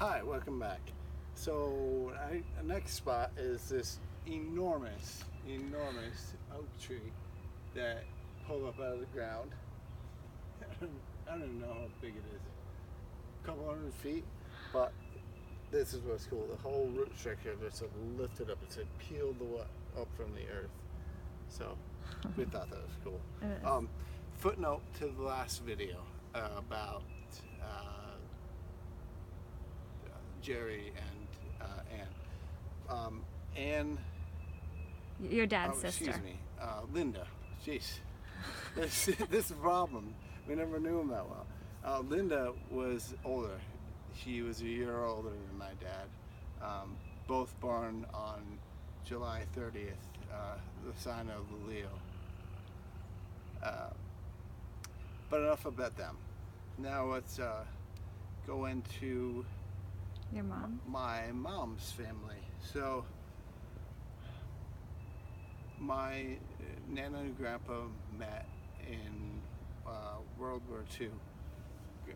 Hi, welcome back. So, the next spot is this enormous oak tree that pulled up out of the ground. I don't even know how big it is. A couple hundred feet, but this is what's cool. The whole root structure just lifted up. It's peeled up from the earth. So, we thought that was cool. Footnote to the last video about Jerry and Anne. Your dad's sister. Excuse me, Linda. Jeez, this is a problem. We never knew him that well. Linda was older. She was a year older than my dad. Both born on July 30th, the sign of the Leo. But enough about them. Now let's go into Your mom? my mom's family. So my Nana and Grandpa met in World War II.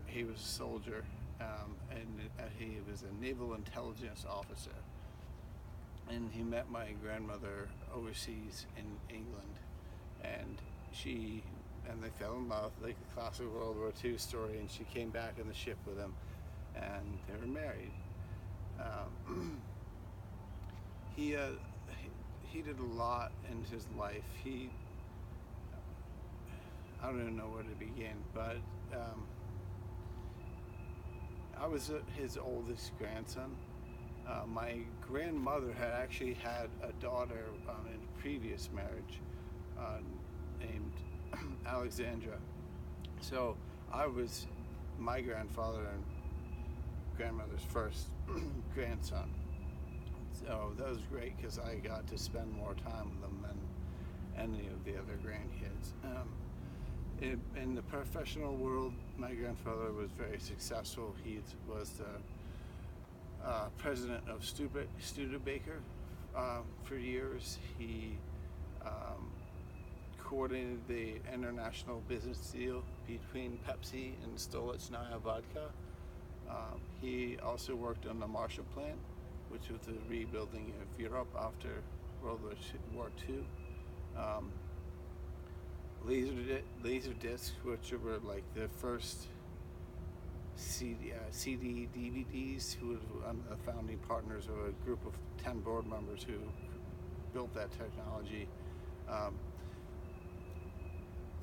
He was a soldier, and he was a naval intelligence officer. And he met my grandmother overseas in England, and they fell in love, like the classic World War II story. And she came back on the ship with him, and they were married. He did a lot in his life. I don't even know where to begin, but I was his oldest grandson. My grandmother had actually had a daughter in a previous marriage named Alexandra. So I was my grandfather and grandmother's first grandson. So that was great because I got to spend more time with them than any of the other grandkids. In the professional world, my grandfather was very successful. He was the president of Studebaker for years. He coordinated the international business deal between Pepsi and Stolichnaya vodka. He also worked on the Marshall Plan, which was the rebuilding of Europe after World War II. Laser discs, which were like the first CD DVDs, who were the founding partners of a group of 10 board members who built that technology. On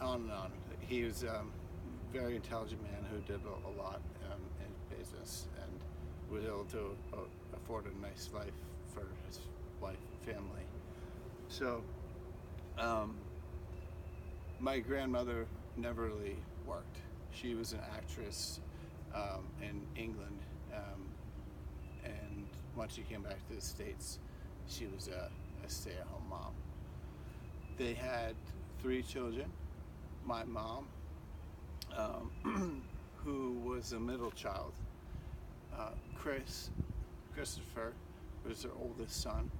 and on. He was a very intelligent man who did a lot in business and was able to afford a nice life for his wife and family. So my grandmother never really worked. She was an actress in England, and once she came back to the States, she was a stay-at-home mom. They had 3 children. My mom, who was the middle child, Christopher was their oldest son,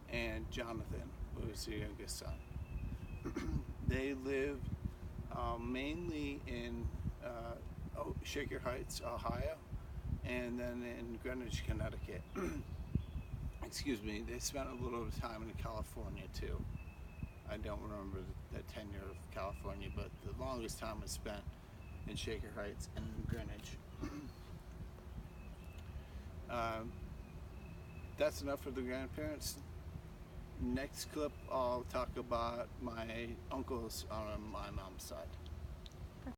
and Jonathan was their youngest son. They lived mainly in Shaker Heights, Ohio, and then in Greenwich, Connecticut. Excuse me, they spent a little time in California too. I don't remember the tenure of California, but the longest time was spent in Shaker Heights and Greenwich. That's enough for the grandparents. Next clip, I'll talk about my uncles on my mom's side.